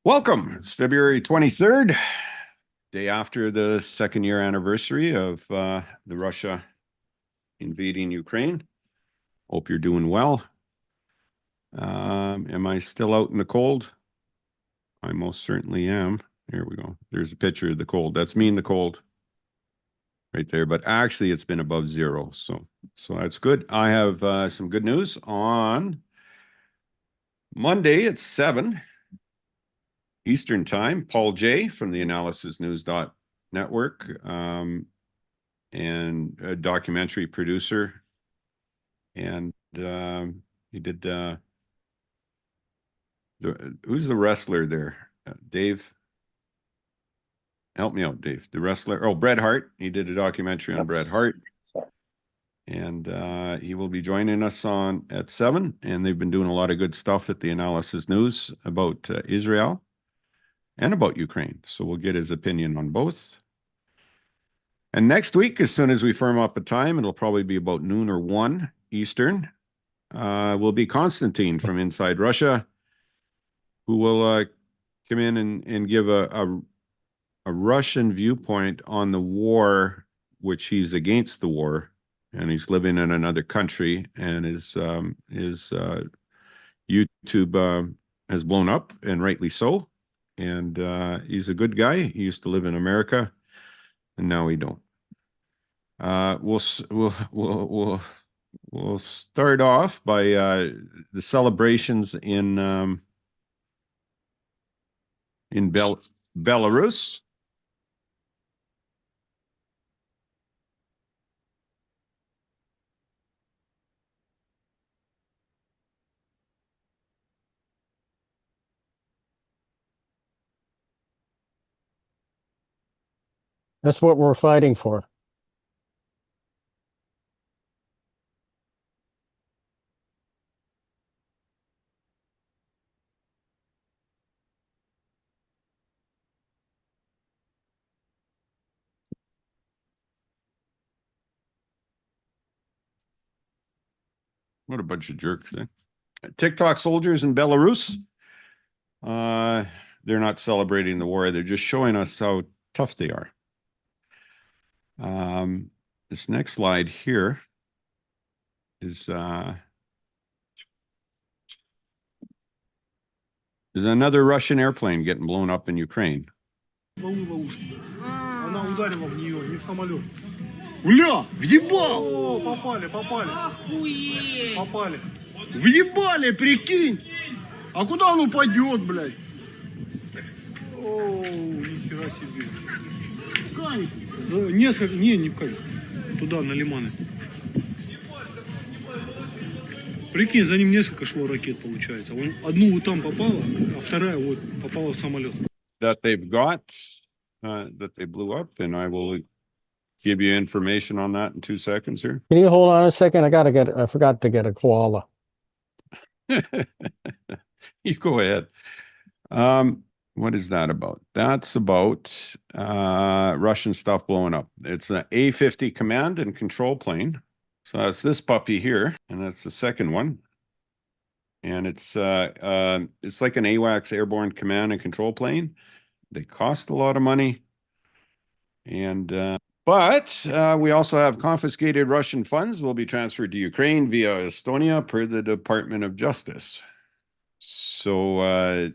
Welcome. It's February 23rd, day after the second year anniversary of the Russia invading Ukraine. Hope you're doing well. Am I still out in the cold? I most certainly am. There we go. There's a picture of the cold. That's me in the cold right there. But actually, it's been above zero. So that's good. I have some good news on Monday at 7 Eastern Time. Paul J. from the Analysis News Network and a documentary producer. And he did who's the wrestler there? Dave. Help me out, Dave. The wrestler. Oh, Bret Hart. He did a documentary on Bret Hart. And he will be joining us at 7. And they've been doing a lot of good stuff at the Analysis News about Israel and about Ukraine. So we'll get his opinion on both. And next week, as soon as we firm up a time, it'll probably be about noon or 1 Eastern, will be Konstantin from Inside Russia, who will come in and give a Russian viewpoint on the war, which he's against the war, and he's living in another country, and his YouTube has blown up, and rightly so. And he's a good guy. He used to live in America, and now he don't. We'll start off by the celebrations in Belarus. That's what we're fighting for. What a bunch of jerks, eh? TikTok soldiers in Belarus. They're not celebrating the war. They're just showing us how tough they are. This next slide here is another Russian airplane getting blown up in Ukraine. Она ударила в нее, не в самолет. Бля, въебал! О, попали. Охуеть! Попали. Въебали, прикинь! А куда он упадет, блядь? О, нихера себе. В Каньку. Несколько, не в Каньку. Туда, на Лиманы. Прикинь, за ним несколько шло ракет, получается. Он одну вот там попала, а вторая вот попала в самолет. That they've got, that they blew up, and I will give you information on that in 2 seconds here. Can you hold on a second? I forgot to get a koala. You go ahead. What is that about? That's about Russian stuff blowing up. It's an A-50 command and control plane. So that's this puppy here, and that's the second one. And it's like an AWACS airborne command and control plane. They cost a lot of money. And but we also have confiscated Russian funds will be transferred to Ukraine via Estonia per the Department of Justice. So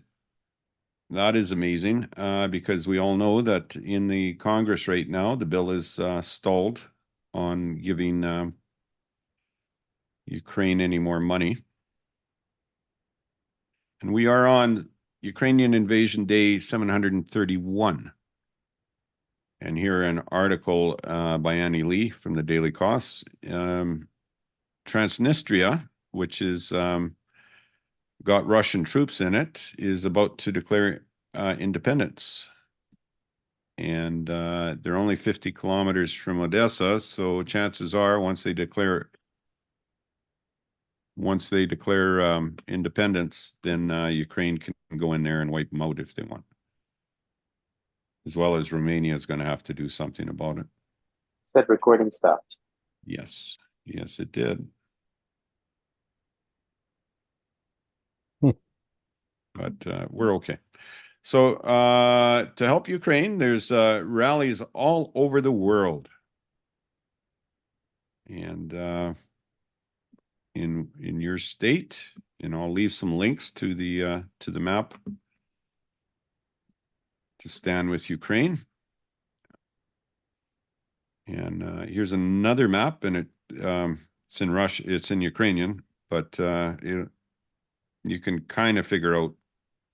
that is amazing because we all know that in the Congress right now, the bill is stalled on giving Ukraine any more money. And we are on Ukrainian Invasion Day 731. And here an article by Annie Lee from the Daily Costs. Transnistria, which is got Russian troops in it, is about to declare independence. And they're only 50 kilometers from Odessa, so chances are once they declare independence, then Ukraine can go in there and wipe them out if they want. As well as Romania is going to have to do something about it. Said recording stopped. Yes, it did. But we're okay. So to help Ukraine, there's rallies all over the world. And in your state, and I'll leave some links to the map to stand with Ukraine. And here's another map, and it's in Russian, it's in Ukrainian, but you can kind of figure out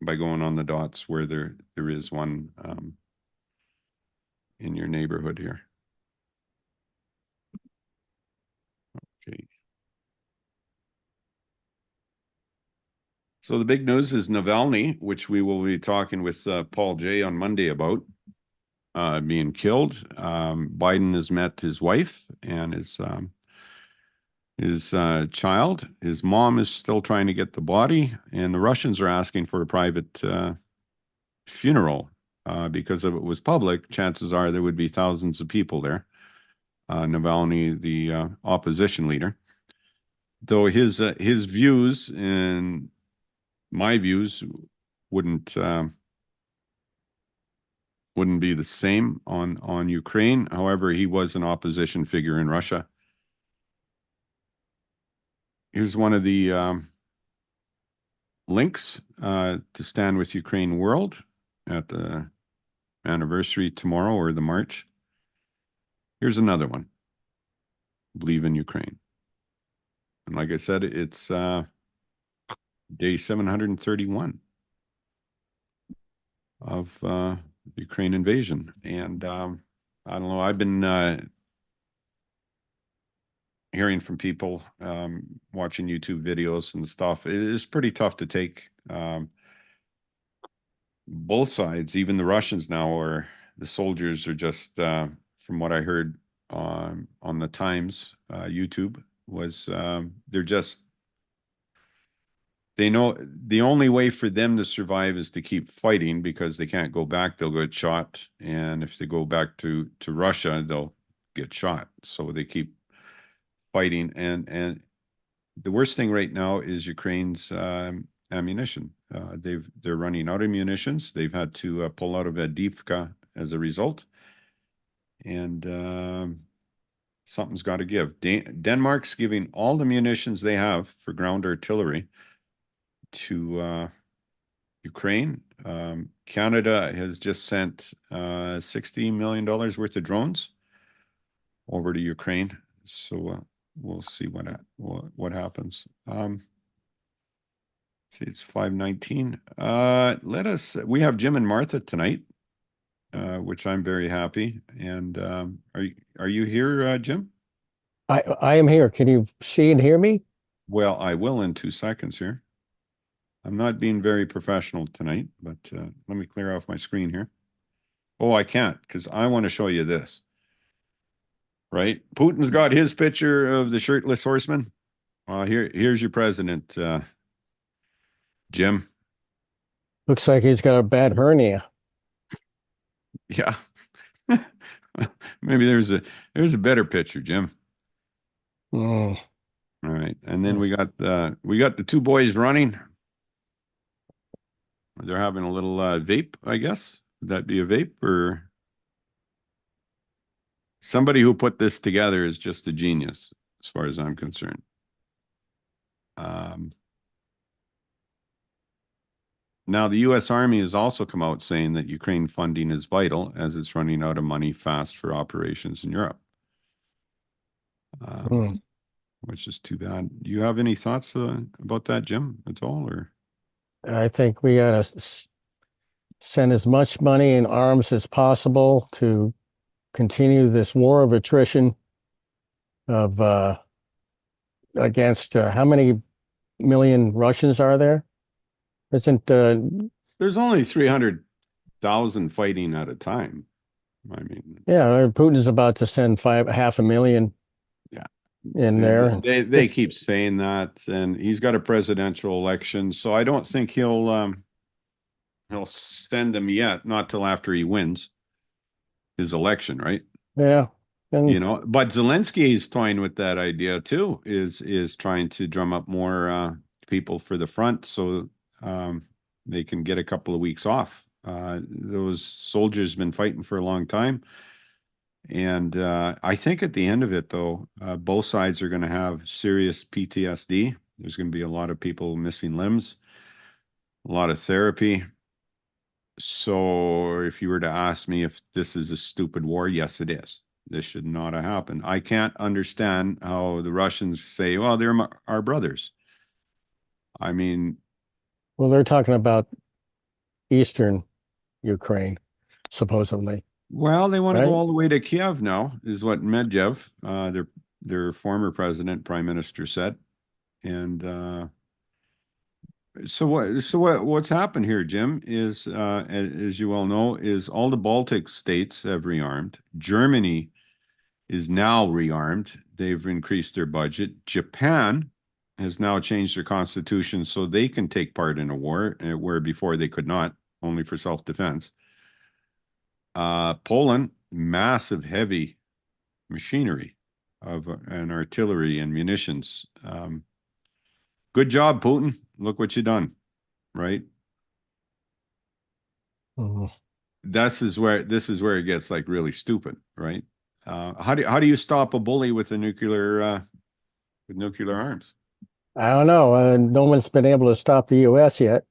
by going on the dots where there is one in your neighborhood here. Okay. So the big news is Navalny, which we will be talking with Paul J on Monday about, being killed. Biden has met his wife and his child. His mom is still trying to get the body, and the Russians are asking for a private funeral because if it was public, chances are there would be thousands of people there. Navalny, the opposition leader, though his views and my views wouldn't be the same on Ukraine. However, he was an opposition figure in Russia. Here's one of the links to Stand With Ukraine World at the anniversary tomorrow, or the march. Here's another one. Believe in Ukraine. And like I said, it's day 731 of the Ukraine invasion. And I don't know, I've been hearing from people, watching YouTube videos and stuff. It is pretty tough to take both sides. Even the Russians now, or the soldiers are just, from what I heard on the Times YouTube, was they know the only way for them to survive is to keep fighting, because they can't go back. They'll get shot. And if they go back to Russia, they'll get shot. So they keep fighting. And the worst thing right now is Ukraine's ammunition. They're running out of munitions. They've had to pull out of Avdiivka as a result. And something's got to give. Denmark's giving all the munitions they have for ground artillery to Ukraine. Canada has just sent $60 million worth of drones over to Ukraine. So we'll see what happens. See, it's 5:19. We have Jim and Martha tonight, which I'm very happy. And are you here, Jim? I am here. Can you see and hear me? Well, I will in 2 seconds here. I'm not being very professional tonight, but let me clear off my screen here. Oh, I can't, because I want to show you this. Right? Putin's got his picture of the shirtless horseman. Here's your president, Jim. Looks like he's got a bad hernia. Yeah. Maybe there's a better picture, Jim. Mm. All right. And then we got the two boys running. They're having a little vape, I guess. Would that be a vape? Or somebody who put this together is just a genius, as far as I'm concerned. Now, the U.S. Army has also come out saying that Ukraine funding is vital, as it's running out of money fast for operations in Europe, which is too bad. Do you have any thoughts about that, Jim, at all? Or I think we gotta send as much money and arms as possible to continue this war of attrition of against how many million Russians are there? Isn't there's only 300,000 fighting at a time. I mean, yeah, Putin's about to send 500,000 in there. They keep saying that, and he's got a presidential election, so I don't think he'll send them yet, not till after he wins his election, right? Yeah. And but Zelensky is toying with that idea too, is trying to drum up more people for the front, so they can get a couple of weeks off Those soldiers been fighting for a long time. And I think at the end of it, though, both sides are going to have serious PTSD. There's going to be a lot of people missing limbs, a lot of therapy. So if you were to ask me if this is a stupid war, yes, it is. This should not have happened. I can't understand how the Russians say, well, they're our brothers. I mean, Well, they're talking about Eastern Ukraine, supposedly. well, they want to Right? go all the way to Kiev now, is what Medvedev, their former president, prime minister, said. And what's happened here, Jim, is as you well know, is all the Baltic states have rearmed. Germany is now rearmed. They've increased their budget. Japan has now changed their constitution so they can take part in a war, where before they could not, only for self-defense. Poland, massive heavy machinery of and artillery and munitions. Good job, Putin. Look what you done, right? Mhm. This is where it gets like really stupid, right? How do you stop a bully with a nuclear arms? I don't know. No one's been able to stop the U.S. yet.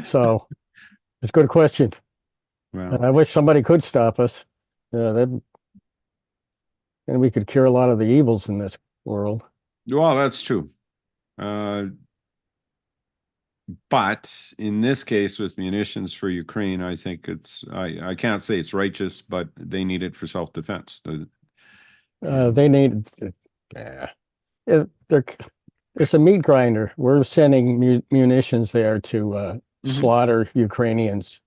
So it's a good question. Well, And I wish somebody could stop us. And we could cure a lot of the evils in this world. well, that's true. But in this case, with munitions for Ukraine, I think I can't say it's righteous, but they need it for self-defense. They need, it's a meat grinder. We're sending munitions there to slaughter Ukrainians,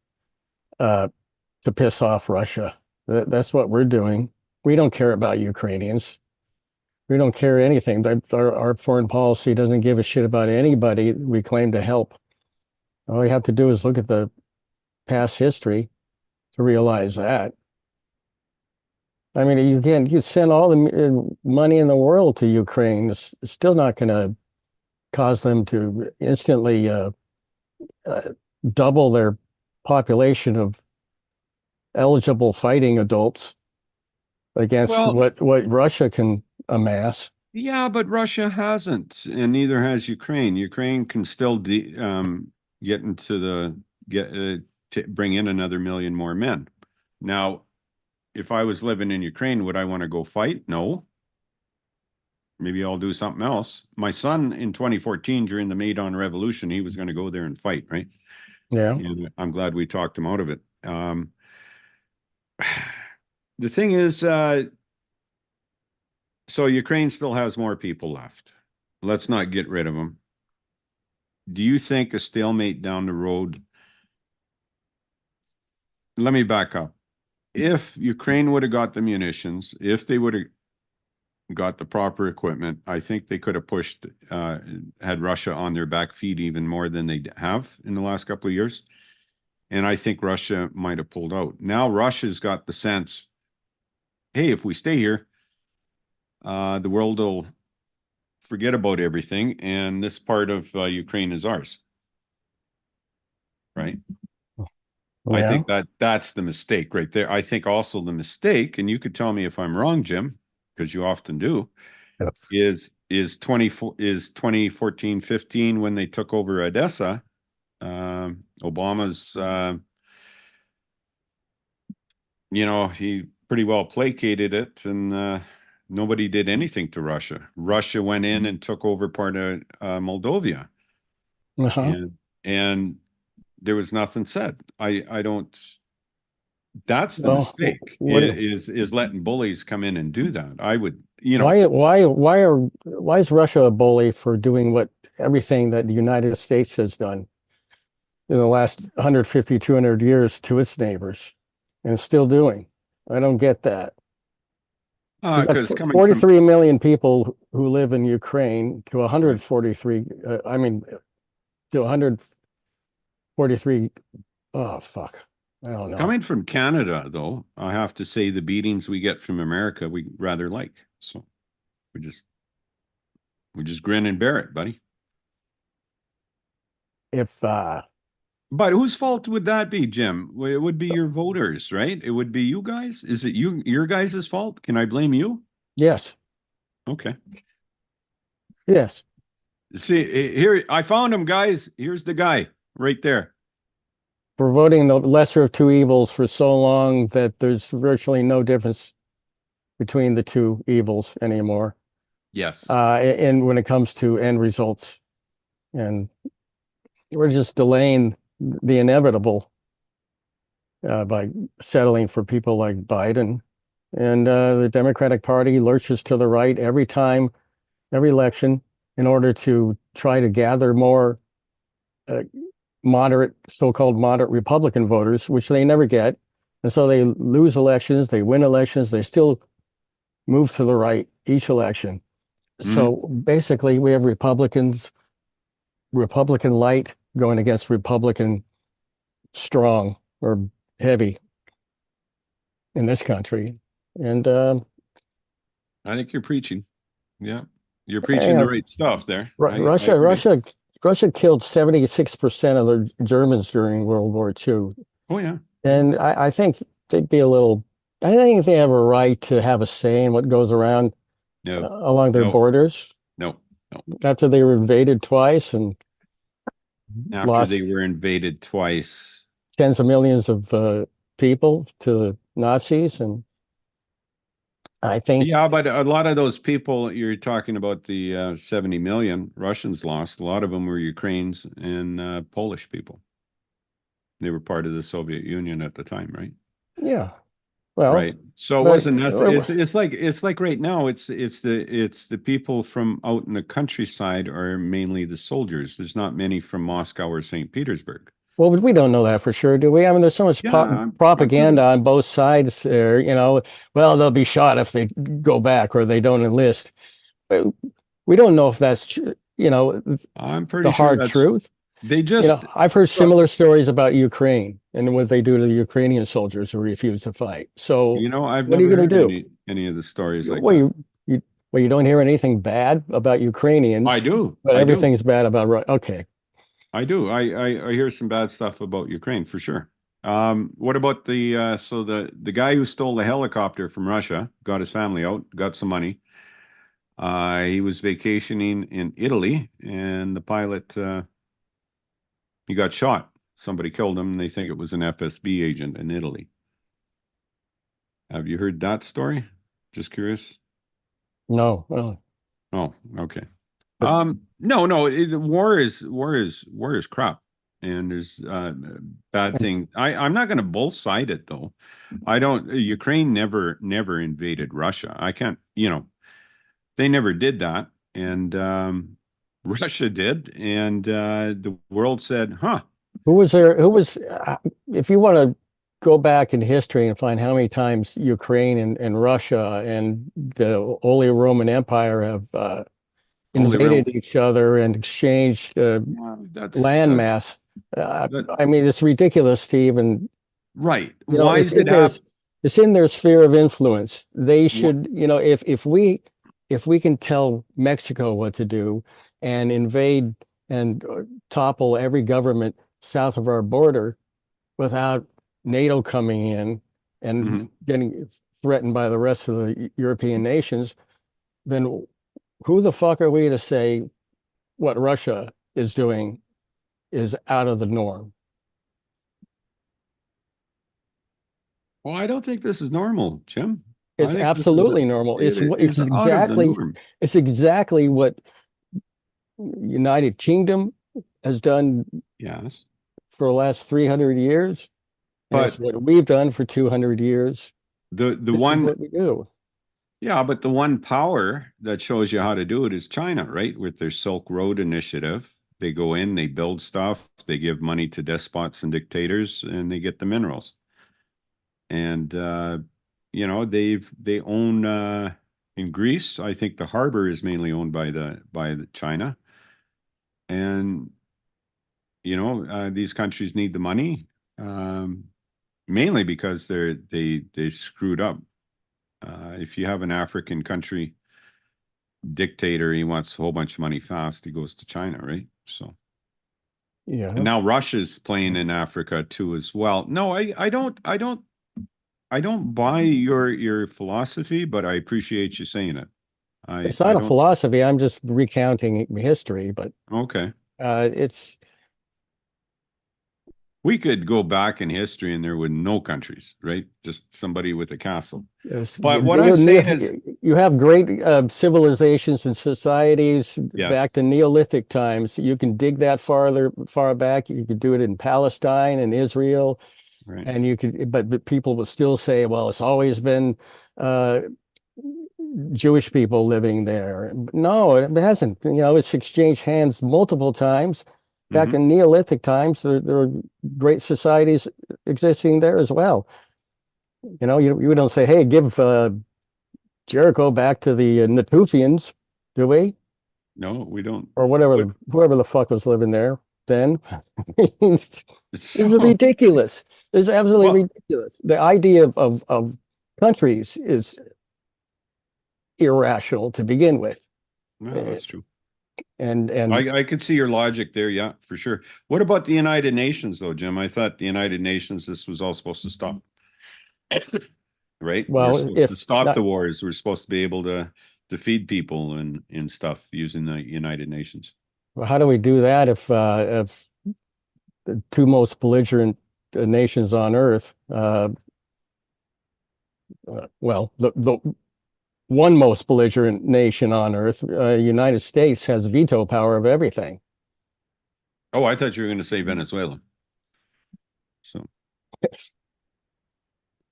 to piss off Russia. That's what we're doing. We don't care about Ukrainians. We don't care anything. Our foreign policy doesn't give a shit about anybody we claim to help. All we have to do is look at the past history to realize that. I mean, you send all the money in the world to Ukraine. It's still not going to cause them to instantly double their population of eligible fighting adults against what Russia can amass. Yeah, but Russia hasn't, and neither has Ukraine. Ukraine can still get into to bring in another million more men. Now, if I was living in Ukraine, would I want to go fight? No. Maybe I'll do something else. My son in 2014 during the Maidan Revolution, he was going to go there and fight, right? Yeah. And I'm glad we talked him out of it. The thing is, so Ukraine still has more people left. Let's not get rid of them. Do you think a stalemate down the road? Let me back up. If Ukraine would have got the munitions, if they would have got the proper equipment, I think they could have pushed, had Russia on their back feet even more than they have in the last couple of years. And I think Russia might have pulled out. Now Russia's got the sense, hey, if we stay here, the world will forget about everything, and this part of Ukraine is ours. Right? Yeah. I think that's the mistake right there. I think also the mistake, and you could tell me if I'm wrong, Jim, because you often do, is 2014-15 when they took over Odessa, Obama's he pretty well placated it, and nobody did anything to Russia. Russia went in and took over part of Moldova, and there was nothing said. I don't. That's the mistake. Is letting bullies come in and do that. I would, Why is Russia a bully for doing everything that the United States has done in the last 150, 200 years to its neighbors and still doing? I don't get that. Because 43 million people who live in Ukraine to 143, to 143, oh, fuck. I don't know. Coming from Canada, though, I have to say the beatings we get from America, we rather like. So we just grin and bear it, buddy. If But whose fault would that be, Jim? Well, it would be your voters, right? It would be you guys. Is it your guys' fault? Can I blame you? Yes. Okay. Yes. See, here, I found him, guys. Here's the guy right there. We're voting the lesser of two evils for so long that there's virtually no difference between the two evils anymore. Yes. And when it comes to end results, and we're just delaying the inevitable by settling for people like Biden. And the Democratic Party lurches to the right every time, every election, in order to try to gather more moderate, so-called moderate Republican voters, which they never get. And so they lose elections, they win elections, they still move to the right each election. So basically we have Republican light going against Republican strong or heavy in this country. And I think you're preaching. Yeah. You're preaching the right stuff there. I Russia killed 76% of the Germans during World War II. Oh, yeah. And I think they'd be I think they have a right to have a say in what goes around along their borders. No. After they were invaded twice and After they were invaded twice. Tens of millions of people to the Nazis. And I think. Yeah, but a lot of those people, you're talking about the 70 million Russians lost. A lot of them were Ukrainians and Polish people. They were part of the Soviet Union at the time, right? Yeah. Well, right. So it wasn't necessary. It's like right now, it's the people from out in the countryside are mainly the soldiers. There's not many from Moscow or St. Petersburg. Well, we don't know that for sure, do we? I mean, there's so much propaganda on both sides there, well, they'll be shot if they go back or they don't enlist. We don't know if that's, I'm pretty the hard truth. They just, I've heard similar stories about Ukraine and what they do to the Ukrainian soldiers who refuse to fight. So, I've what are you never going to heard do? any of the stories like well, that. You don't hear anything bad about Ukrainians. I do. But everything's bad about Russia. Okay. I do. I hear some bad stuff about Ukraine for sure. What about the guy who stole the helicopter from Russia, got his family out, got some money. He was vacationing in Italy, and the pilot he got shot. Somebody killed him, and they think it was an FSB agent in Italy. Have you heard that story? Just curious. No. Well. Oh, okay. No, war is crap, and there's bad thing. I'm not going to both side it though. Ukraine never invaded Russia. I can't, they never did that, and Russia did, and the world said, "Huh." Who was there? If you want to go back in history and find how many times Ukraine and Russia and the Holy Roman Empire have invaded each other and exchanged landmass. I mean, it's ridiculous, Steve. And right, why is it happen? It's in their sphere of influence. They should, if we can tell Mexico what to do and invade and topple every government south of our border without NATO coming in and getting threatened by the rest of the European nations, then who the fuck are we to say what Russia is doing is out of the norm? Well, I don't think this is normal, Jim. It's absolutely normal. It's exactly what United Kingdom has done for the last 300 years. But it's what we've done for 200 years. This is what we do. Yeah, but the one power that shows you how to do it is China, right? With their Silk Road initiative. They go in, they build stuff, they give money to despots and dictators, and they get the minerals. And they own in Greece, I think the harbor is mainly owned by the China. And these countries need the money, mainly because they screwed up. If you have an African country dictator, he wants a whole bunch of money fast, he goes to China, right? So Yeah. And now Russia's playing in Africa too as well. No, I don't buy your philosophy, but I appreciate you saying it. It's I not a don't. philosophy. I'm just recounting history, but Okay. it's We could go back in history and there were no countries, right? Just somebody with a castle. But what I'm saying is, you have great civilizations and societies back yes, to Neolithic times. You can dig that far back. You could do it in Palestine and Israel, right. and you could, but people will still say, well, it's always been uh, Jewish people living there. No, it hasn't. You know, it's exchanged hands multiple times. Back Mhm. in Neolithic times, there were great societies existing there as well. You know, you don't say, hey, give Jericho back to the Natufians, do we? No, we don't. Or What? whoever the fuck was living there then. It's So, ridiculous. It's absolutely well, ridiculous. The idea of countries is irrational to begin with. no, Uh, that's true. and I could see your logic there. Yeah, for sure. What about the United Nations, though, Jim? I thought the United Nations, this was all supposed to stop, right? We're well, supposed to if stop not, the wars. We're supposed to be able to feed people and stuff using the United Nations. how do we do that if the two most belligerent nations on Earth, well, the one most belligerent nation on Earth, United States, has veto power of everything. Oh, I thought you were going to say Venezuela. So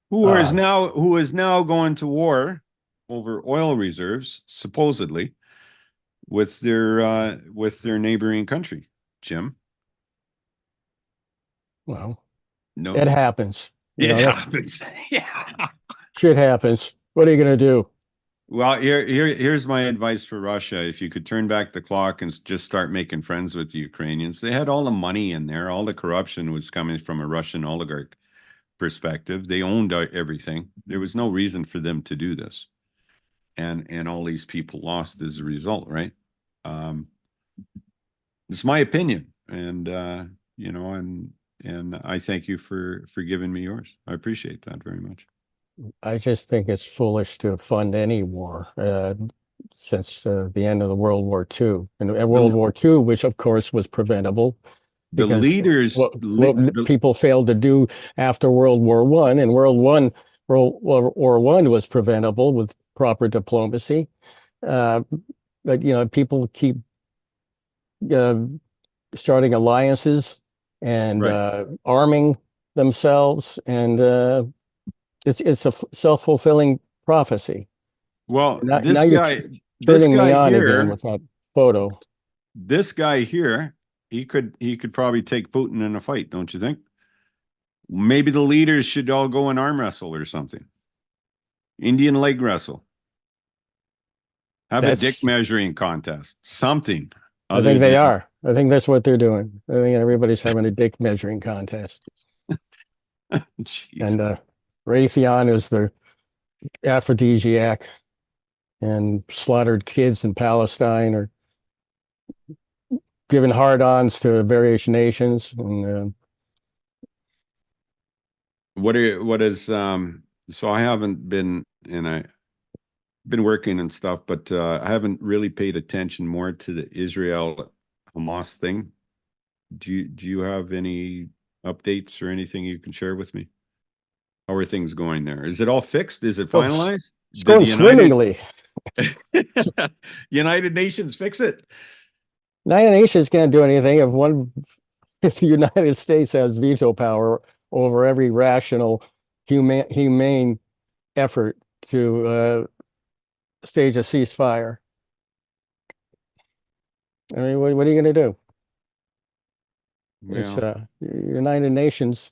who is now going to war over oil reserves, supposedly, with their neighboring country, Jim? Well, No, it happens. You it know, that's happens. Yeah. shit happens. What are you gonna do? Well, here's my advice for Russia. If you could turn back the clock and just start making friends with the Ukrainians, they had all the money in there. All the corruption was coming from a Russian oligarch perspective. They owned everything. There was no reason for them to do this, and all these people lost as a result, right? Um, it's my opinion, and and I thank you for giving me yours. I appreciate that very much. I just think it's foolish to fund any war since the end of the World War II. And World The War II, which of course was preventable the because leaders, what people failed to do after World War One, and World War One was preventable with proper diplomacy. Uh, but you know, people keep uh, starting alliances and right. arming themselves, and it's a self-fulfilling prophecy. Well, Now you're this turning me guy on again here, with that photo. this guy here, he could probably take Putin in a fight, don't you think? Maybe the leaders should all go and arm wrestle or something. Indian leg wrestle. Have a dick That's measuring contest. Something I other think they than are. I think that's what they're doing. I think everybody's having a dick measuring contest. jeez. And Raytheon is the aphrodisiac, and slaughtered kids in Palestine are given hard-ons to various nations. And What is so I haven't been and I been working and stuff, but I haven't really paid attention more to the Israel Hamas thing. Do you have any updates or anything you can share with me? How are things going there? Is it all fixed? Is it oh, finalized? it's Did going the swimmingly. United Nations fix it? United Nations can't do anything if the United States has veto power over every rational, humane effort to stage a ceasefire. I mean, what are you going to do? It's Well, United Nations.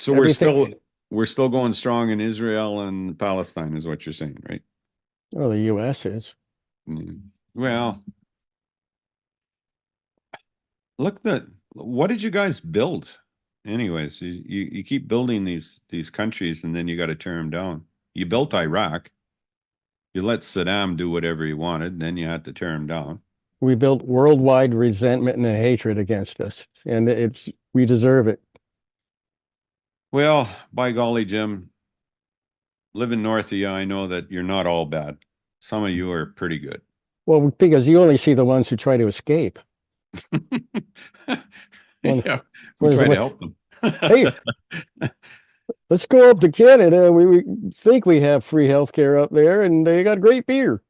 so Everything. we're still going strong in Israel and Palestine, is what you're saying, right? Well, the U.S. is. Well, what did you guys build? Anyways, you keep building these countries and then you got to tear them down. You built Iraq. You let Saddam do whatever he wanted, then you had to tear him down. We built worldwide resentment and hatred against us, and we deserve it. Well, by golly, Jim, living north of you, I know that you're not all bad. Some of you are pretty good. Well, because you only see the ones who try to escape. Yeah, we try to help them. Hey, let's go up to Canada. We think we have free healthcare up there, and they got great beer.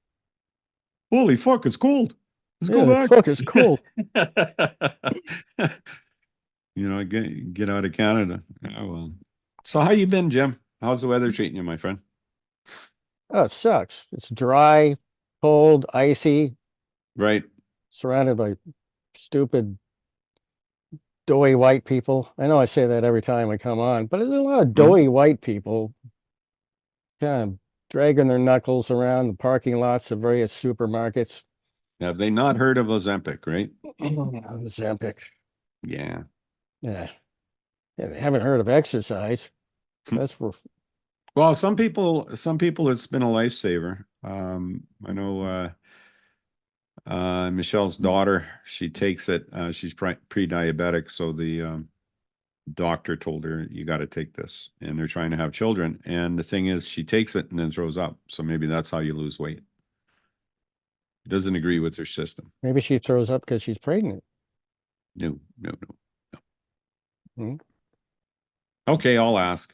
Holy fuck, it's cold. Let's Yeah, go back. fuck, it's cold. You know, get out of Canada. Oh, well. So how you been, Jim? How's the weather treating you, my friend? Oh, it sucks. It's dry, cold, icy, Right. surrounded by stupid, doughy white people. I know I say that every time I come on, but there's a lot of doughy white people kind of dragging their knuckles around the parking lots of various supermarkets. Have they not heard of Ozempic, right? Ozempic. Yeah. Yeah. And they haven't heard of exercise. That's for Well, some people it's been a lifesaver. I know Michelle's daughter, she takes it. She's pre-diabetic, so the doctor told her you got to take this, and they're trying to have children. And the thing is, she takes it and then throws up. So maybe that's how you lose weight. Doesn't agree with her system. maybe she throws up because she's pregnant. No. Hmm. Okay, I'll ask.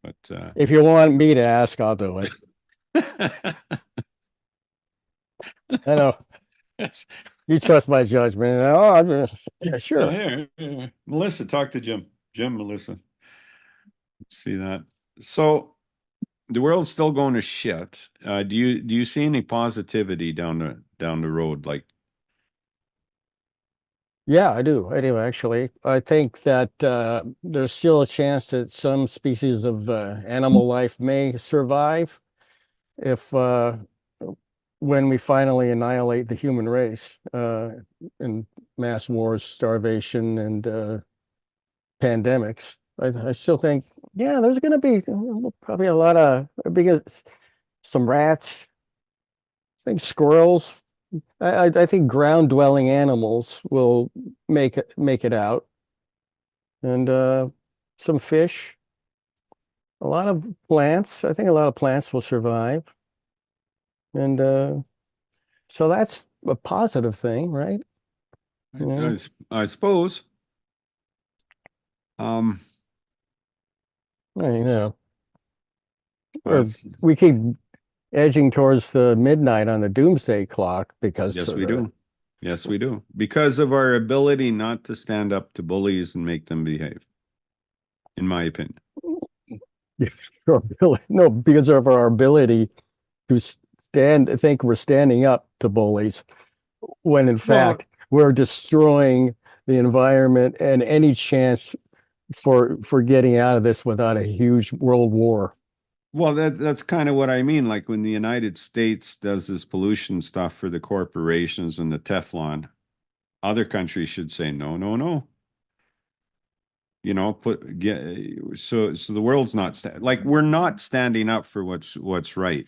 But If you want me to ask, I'll do it. I know. Yes. You trust my judgment. Oh, yeah, sure. Here. Melissa, talk to Jim. Melissa. See that. So the world's still going to shit. Do you see any positivity down the road? Like, Yeah, I do. I do, actually. I think that there's still a chance that some species of animal life may survive if when we finally annihilate the human race in mass wars, starvation, and pandemics. I still think, yeah, there's going to be probably a lot of because some rats. I think squirrels. I think ground dwelling animals will make it out, and some fish. A lot of plants. I think a lot of plants will survive, and so that's a positive thing, right? Yeah. I suppose. You know, or Yes, we keep edging towards the midnight on the doomsday clock because yes, we do. Yes, we do. Because of our ability not to stand up to bullies and make them behave, in my opinion. no, because of our ability to think we're standing up to bullies, when in fact we're destroying the environment and any chance for getting out of this without a huge world war. Well, that's kind of what I mean. Like when the United States does this pollution stuff for the corporations and the Teflon, other countries should say no, no, no. You know, so the world's not like we're not standing up for what's right.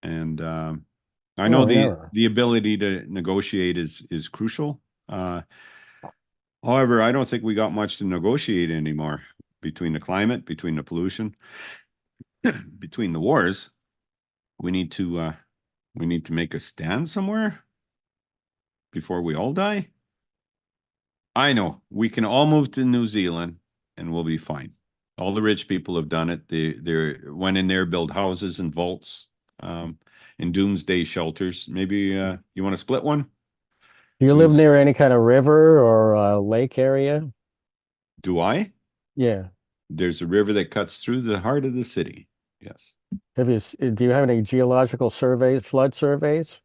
And I know the ability to negotiate is crucial. However, I don't think we got much to negotiate anymore between the climate, between the pollution, between the wars. We need to make a stand somewhere before we all die. I know we can all move to New Zealand and we'll be fine. All the rich people have done it. They went in there, build houses and vaults, in doomsday shelters. Maybe you want to split one? Do you live near any kind of river or lake area? Do I? Yeah. There's a river that cuts through the heart of the city. Yes. Do you have any geological surveys, flood surveys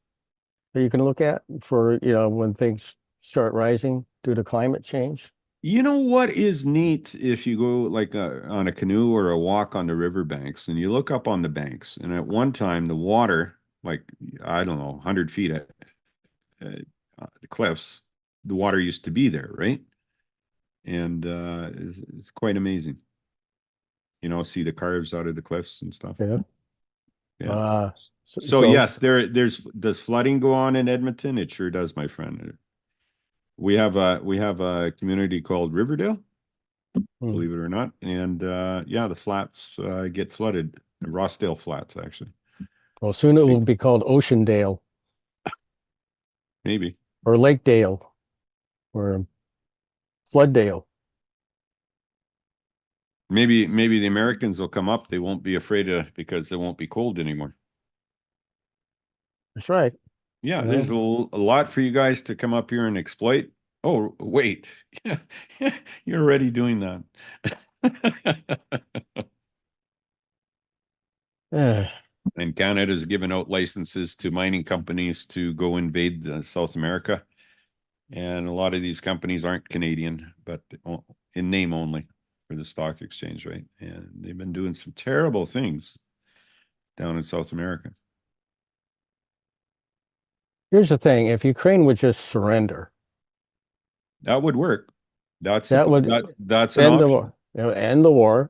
that you can look at for, when things start rising due to climate change? You know what is neat if you go like on a canoe or a walk on the riverbanks and you look up on the banks, and at one time the water, like, I don't know, 100 feet at the cliffs, the water used to be there, right? And it's quite amazing. You know, see the carves out of the cliffs and stuff. Yeah. Yeah. So so yes, does flooding go on in Edmonton? It sure does, my friend. We have a community called Riverdale, believe it or not, and yeah, the flats get flooded. The Rossdale Flats, actually. well, soon it will be called Oceandale Maybe. or Lakedale or Flooddale. Maybe the Americans will come up. They won't be afraid of because it won't be cold anymore. That's right. Yeah, You there's know? a lot for you guys to come up here and exploit. Oh, wait. Yeah, you're already doing that. And Canada's given out licenses to mining companies to go invade South America. And a lot of these companies aren't Canadian, but in name only for the stock exchange, right? And they've been doing some terrible things down in South America. Here's the thing: if Ukraine would just surrender, That would work. That's that's an end the option, war, end the war,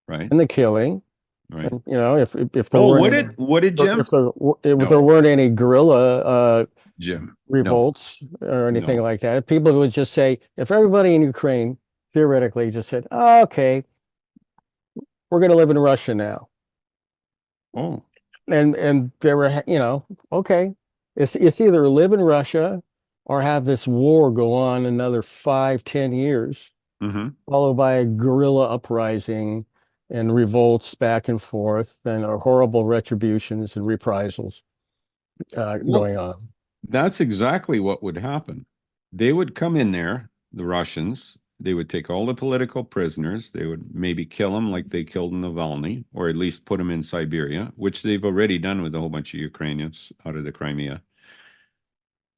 right? and the killing. Right. And, if there Oh, weren't would any, it? Would it, Jim? if there No, weren't any guerrilla Jim. No, revolts or anything no. like that, people would just say, if everybody in Ukraine theoretically just said, oh, okay, we're going to live in Russia now, Oh, and there were, okay, it's either live in Russia or have this war go on another 5-10 years, followed by a guerrilla uprising and revolts back and forth and horrible retributions and reprisals going on. That's exactly what would happen. They would come in there, the Russians. They would take all the political prisoners. They would maybe kill them like they killed Navalny, or at least put them in Siberia, which they've already done with a whole bunch of Ukrainians out of the Crimea.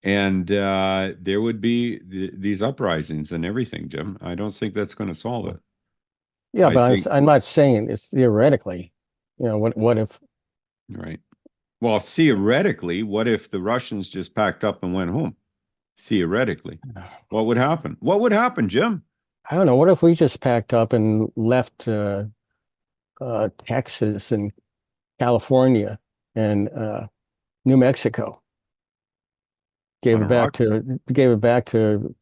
And there would be these uprisings and everything, Jim. I don't think that's going to solve it. Yeah, but I'm not saying it's theoretically. What if? Right. Well, theoretically, what if the Russians just packed up and went home? Theoretically, what would happen? What would happen, Jim? I don't know. What if we just packed up and left Texas and California and New Mexico? Gave it back to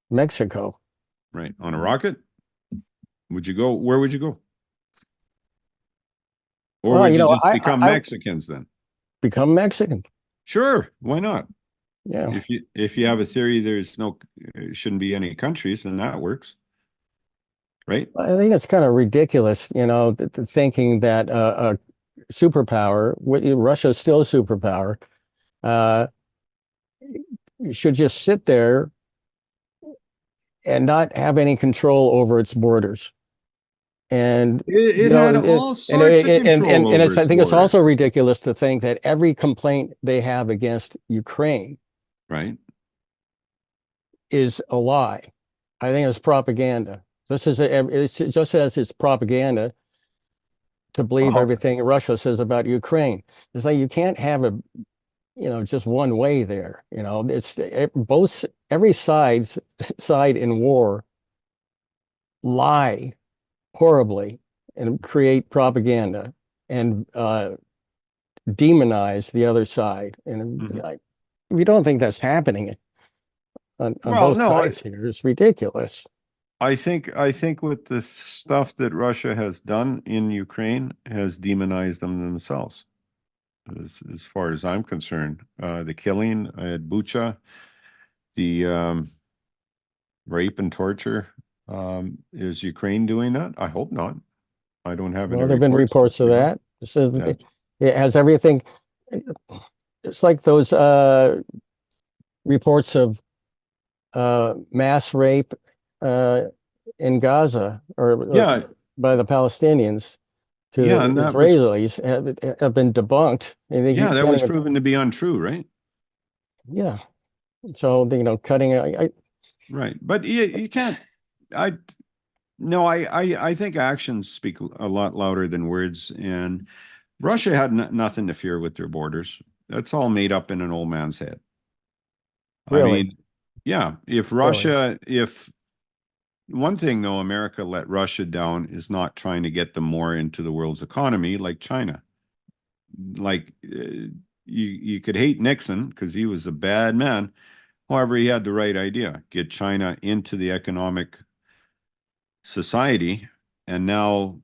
Mexico. Right. On a rocket? Would you go? Where would you go? Or would you just become Mexicans then? Become Mexican. Sure. Why not? Yeah. If you have a theory, shouldn't be any countries, then that works. Right? I think it's kind of ridiculous, thinking that a superpower, Russia is still a superpower, should just sit there and not have any control over its borders. And it had all sorts of control over its I think it's borders. also ridiculous to think that every complaint they have against Ukraine, right, is a lie. I think it's propaganda. It's just as it's propaganda to believe everything Russia says about Ukraine. It's like you can't have just one way there. It's every side in war lie horribly and create propaganda and demonize the other side. And if you don't think that's happening on both sides here, it's ridiculous. I think with the stuff that Russia has done in Ukraine has demonized them themselves. As far as I'm concerned, the killing at Bucha, the rape and torture, is Ukraine doing that? I hope not. I don't have any. Well, there've been reports of that. So it has everything. It's like those reports of mass rape in Gaza or by the Palestinians to the Israelis have been debunked. That was proven to be untrue, right? Yeah. So, cutting right. But you can't. I think actions speak a lot louder than words. And Russia had nothing to fear with their borders. That's all made up in an old man's head. Really? I mean, yeah. If one thing though, America let Russia down is not trying to get them more into the world's economy like China. like you could hate Nixon because he was a bad man. However, he had the right idea: get China into the economic society, and now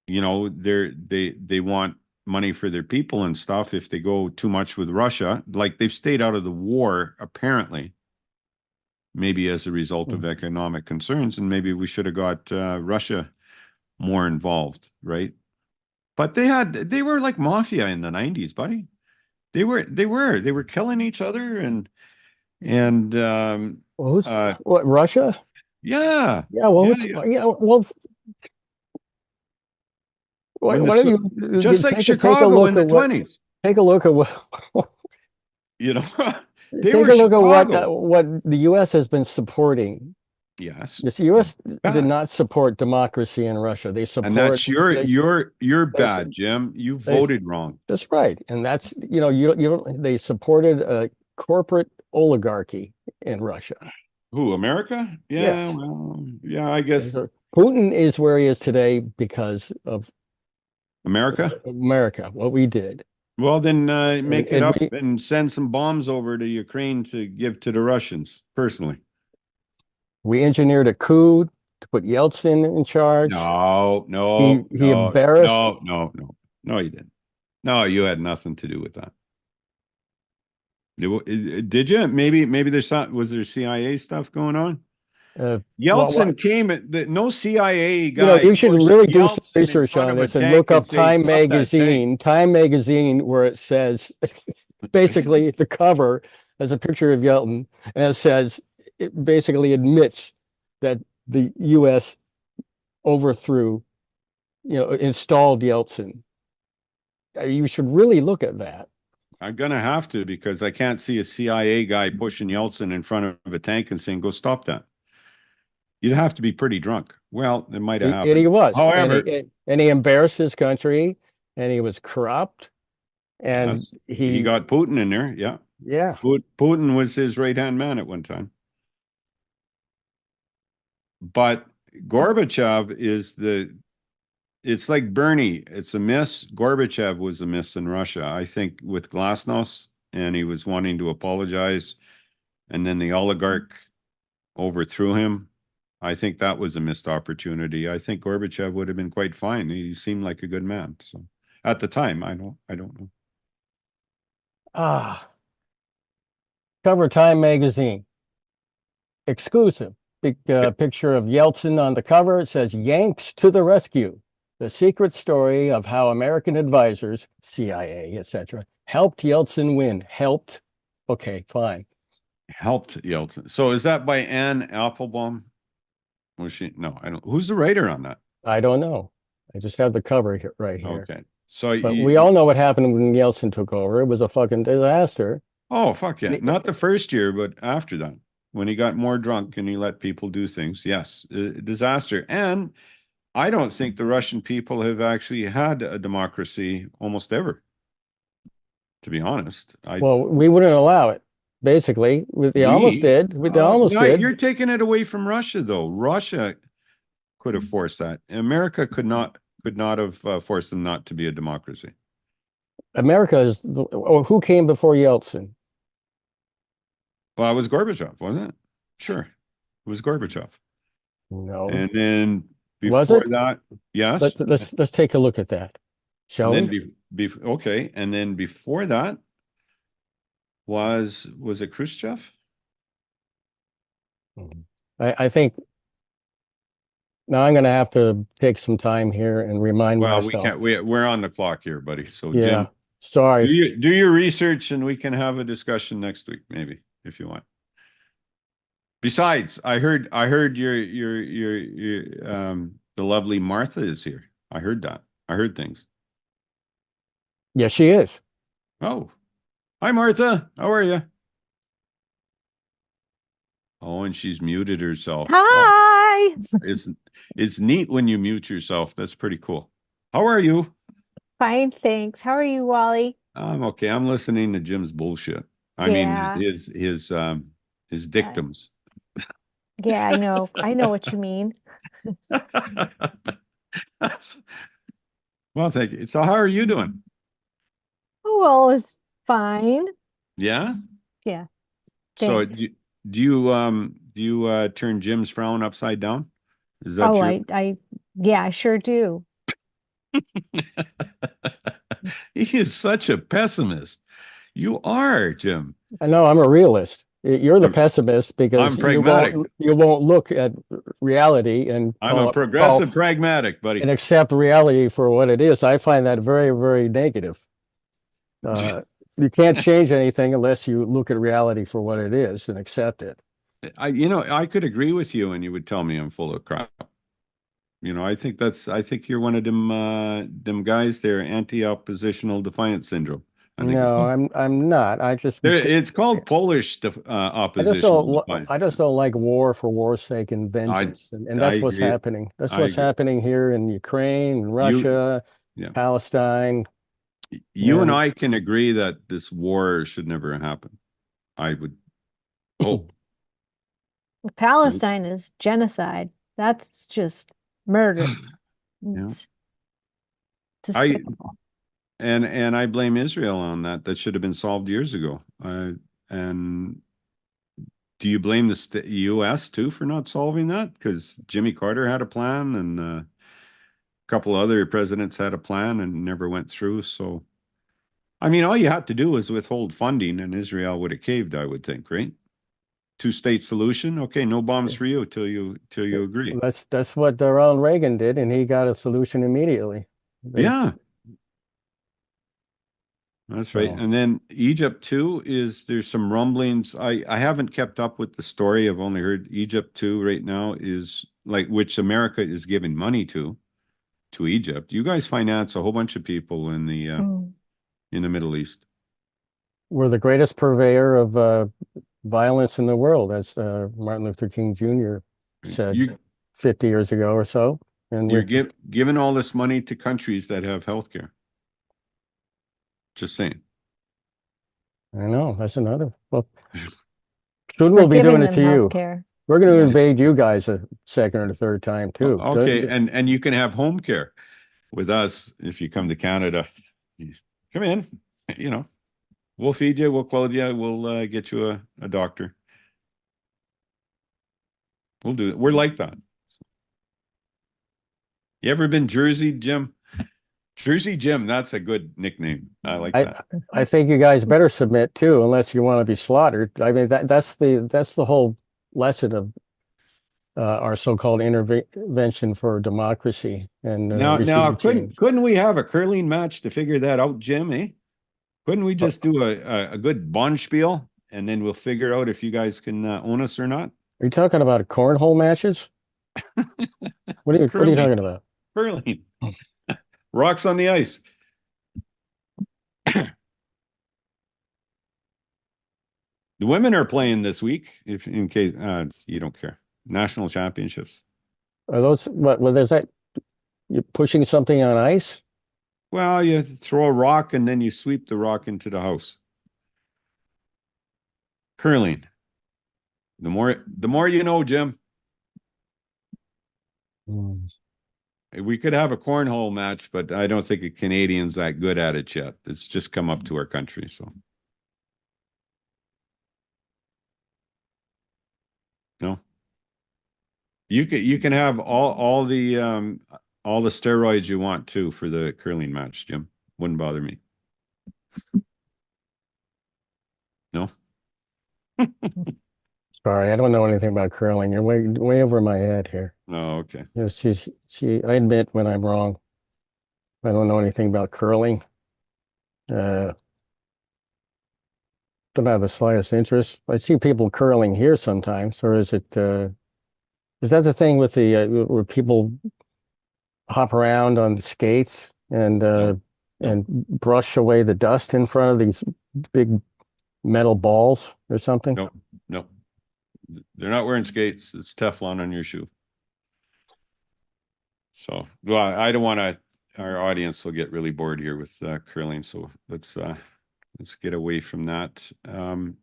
they want money for their people and stuff. If they go too much with Russia, like they've stayed out of the war apparently, maybe as a result of economic concerns, and maybe we should have got Russia more involved, right? But they were like mafia in the 90s, buddy. They were killing each other and Well, what, Russia? yeah. Yeah, well, Yeah. yeah, well, When what do you just like take Chicago in the 20s, take a look at what you know, they take were a look at Chicago. what the U.S. has been supporting. Yes. Yes, the U.S. did Bad. not support democracy in Russia. They And support that's they, you're they, bad, Jim. You they, voted wrong. that's right, and that's you don't they supported a corporate oligarchy in Russia. Who, America? Yeah, Yes, well, yeah, I guess so Putin is where he is today because of America. America, what we did. Well, then make it And up and send some bombs over to Ukraine to give to the Russians personally. we engineered a coup to put Yeltsin in charge. No, He embarrassed. no, you didn't. No, you had nothing to do with that. Did you? Maybe was there CIA stuff going on? Yeltsin came at no CIA guy you should pushed really do some Yeltsin in research front on of a this and tank look and up say, "Stop that tank." Time Magazine, where it says basically the cover has a picture of Yeltsin, and it says it basically admits that the U.S. overthrew, installed Yeltsin. You should really look at that. I'm gonna have to because I can't see a CIA guy pushing Yeltsin in front of a tank and saying, "Go stop that." You'd have to be pretty drunk. Well, it might have And happened. he was, However, and he embarrassed his country, and he was corrupt, and yes, he got Putin in there. Yeah, yeah. Putin was his right-hand man at one time. But Gorbachev it's like Bernie. It's a miss. Gorbachev was a miss in Russia. I think with Glasnost, and he was wanting to apologize, and then the oligarch overthrew him. I think that was a missed opportunity. I think Gorbachev would have been quite fine. He seemed like a good man. So at the time, I don't know. Cover Time Magazine. Exclusive. Big picture of Yeltsin on the cover. It says, "Yanks to the rescue. The secret story of how American advisors, CIA, etc., helped Yeltsin win." Helped? Okay, fine. Helped Yeltsin. So is that by Anne Applebaum? Was she? No, I don't. Who's the writer on that? I don't know. I just have the cover right here. Okay. So But we all know what happened when Yeltsin took over. It was a fucking disaster. Oh, fuck yeah. Not the first year, but after that, when he got more drunk and he let people do things. Yes, disaster. And I don't think the Russian people have actually had a democracy almost ever, to be honest. Well, we wouldn't allow it. Basically, they almost did. They almost did. You're taking it away from Russia, though. Russia could have forced that. America could not have forced them not to be a democracy. America is. Who came before Yeltsin? Well, it was Gorbachev, wasn't it? Sure, it was Gorbachev. No. And then Was before it? that, yes. Let's take a look at that, shall And we? then okay, and then before that was it Khrushchev? I think now I'm going to have to take some time here and remind Well, myself. we can't. We're on the clock here, buddy. So Yeah, Jim, sorry. do your research, and we can have a discussion next week, maybe, if you want. Besides, I heard the lovely Martha is here. I heard that. I heard things. Yeah, she is. Oh, hi Martha. How are you? Oh, and she's muted herself. Hi. Oh, it's neat when you mute yourself. That's pretty cool. How are you? Fine, thanks. How are you, Wally? I'm okay. I'm listening to Jim's bullshit. I Yeah. mean his dictums. Yeah, I know. I know what you mean. Well, Well, thank you. So how are you doing? Oh, well, it's fine. Yeah. Yeah. So Thanks. do you turn Jim's frown upside down? Is that Oh, true? yeah, I sure do. Mm-hmm. He is such a pessimist. You are, Jim. I know I'm a realist. You're the I'm pessimist because I'm pragmatic. you won't look at reality and I'm a call progressive pragmatic, buddy. and accept reality for what it is. I find that very, very negative. You can't change anything unless you look at reality for what it is and accept it. I could agree with you and you would tell me I'm full of crap. I think you're one of them guys there, anti-oppositional defiance syndrome. I think it's No, called. I'm not. It's called Polish oppositional defiance. I just don't like war for war's sake and vengeance. And I that's what's agree. happening. That's I what's agree. happening here in Ukraine and You, Russia, yeah, Palestine. you and And I can agree that this war should never happen. I would hope. Palestine is genocide. That's just murder. Yeah. It's I despicable. and I blame Israel on that. That should have been solved years ago. And do you blame the U.S. too for not solving that? Because Jimmy Carter had a plan, and a couple other presidents had a plan, and never went through. So, I mean, all you had to do was withhold funding, and Israel would have caved. I would think, right? Two-state solution. Okay, no bombs for you till you agree. that's what Ronald Reagan did, and he got a solution immediately. Yeah, that's right. So- And then Egypt too there's some rumblings. I haven't kept up with the story. I've only heard Egypt too right now is like which America is giving money to Egypt. You guys finance a whole bunch of people in Mm. the Middle East. We're the greatest purveyor of violence in the world, as Martin Luther King Jr. said You 50 years ago or so. And you're giving all this money to countries that have healthcare. Just saying. I know that's another. Well, soon We're we'll be giving doing it them to you. healthcare. We're going to Yeah. invade you guys a second or a third time too. Okay, and you can have home care with us if you come to Canada. Come in, we'll feed you, we'll clothe you, we'll get you a doctor. We'll do it. We're like that. You ever been Jersey, Jim? Jersey Jim, that's a good nickname. I like that. I think you guys better submit too, unless you want to be slaughtered. I mean that's the whole lesson of our so-called intervention for democracy and Now, regime change. couldn't we have a curling match to figure that out, Jim? Eh? Couldn't we just do a good bonspiel and then we'll figure out if you guys can own us or not? Are you talking about cornhole matches? What are you talking about? Curling. Rocks on the ice. The women are playing this week, if in case you don't care. National championships. Are those what is that? You're pushing something on ice? Well, you throw a rock and then you sweep the rock into the house. Curling. The more you know, Jim. We could have a cornhole match, but I don't think a Canadian's that good at it yet. It's just come up to our country, so. No. You can have all the steroids you want too for the curling match, Jim. Wouldn't bother me. No. Sorry, I don't know anything about curling. You're way over my head here. Oh, okay. Yes, I admit when I'm wrong. I don't know anything about curling. Don't have the slightest interest. I see people curling here sometimes, or is that the thing with the where people hop around on the skates and and brush away the dust in front of these big metal balls or something? No. They're not wearing skates. It's Teflon on your shoe. So, well, I don't want to. Our audience will get really bored here with curling. So let's get away from that. The